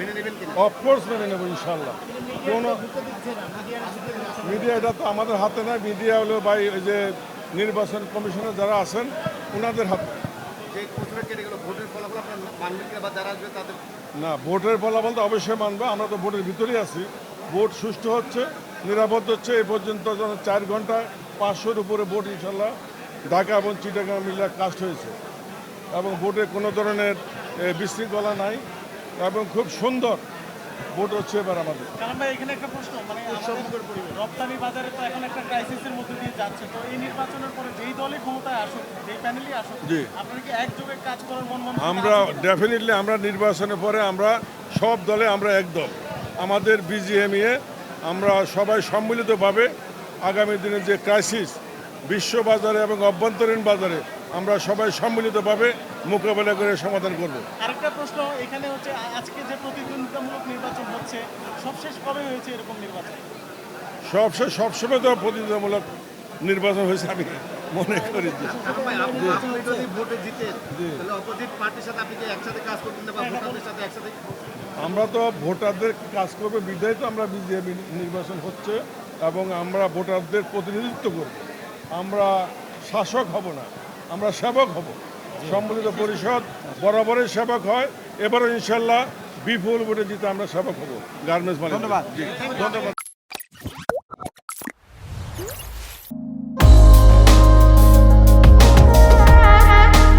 মেনে নেবেন কিনা? অফকোর্স মেনে নেবো ইনশাল্লাহ। কোনো মিডিয়া এটা তো আমাদের হাতে নয়, মিডিয়া হলো ভাই ওই যে নির্বাচন কমিশনার যারা আছেন ওনাদের হাতে। যে ঘোষণা কেটে গেল, ভোটের ফলাফল আপনার মানবেন কিনা বা যারা আসবে তাদের? না, ভোটের ফলাফল তো অবশ্যই মানবো, আমরা তো ভোটের ভিতরেই আছি। ভোট সুষ্ঠু হচ্ছে, নিরাপদ হচ্ছে। এই পর্যন্ত 4 ঘন্টায় 500-র উপরে ভোট ইনশাল্লাহ ঢাকা এবং চিটাগাং মিলে কাস্ট হয়েছে এবং ভোটে কোনো ধরনের বিশৃঙ্খলা নাই এবং খুব সুন্দর ভোট হচ্ছে এবার আমাদের। কারণ ভাই এখানে একটা প্রশ্ন, মানে রপ্তানি বাজারে তো এখন একটা ক্রাইসিসের মধ্যে দিয়ে যাচ্ছে, তো এই নির্বাচনের পরে যেই দলই ক্ষমতায় আসুক, যেই প্যানেলই আসুক, জি। আপনারা কি একযোগে কাজ করার মন আমরা ডেফিনেটলি আমরা নির্বাচনের পরে আমরা সব দলে আমরা এক দল, আমাদের বিজিএমইএ আমরা সবাই সম্মিলিতভাবে আগামী দিনে যে ক্রাইসিস বিশ্ব বাজারে এবং অভ্যন্তরীণ বাজারে আমরা সবাই সম্মিলিতভাবে মোকাবেলা করে সমাধান করব। আরেকটা প্রশ্ন এখানে হচ্ছে, আজকে যে প্রতিদ্বন্দ্বিতামূলক নির্বাচন হচ্ছে, সবশেষ কবে হয়েছে এরকম নির্বাচন? সবসময় তো প্রতিযোগিতামূলক নির্বাচন হয়েছে আমি মনে করি যে। আপনি যদি ভোটে জিতেন তাহলে অপোজিট পার্টির সাথে আপনি কি একসাথে কাজ করতেন না বা ভোটারদের সাথে একসাথে? আমরা তো ভোটারদের কাজ করবে বিধায় তো আমরা বিজেপি নির্বাচন হচ্ছে এবং আমরা ভোটারদের প্রতিনিধিত্ব করব। আমরা শাসক হব না, আমরা সেবক হব। সম্মিলিত পরিষদ বরাবরই সেবক হয়, এবারও ইনশাল্লাহ বিপুল ভোটে জিতে আমরা সেবক হব গার্মেন্টস মালিক। ধন্যবাদ।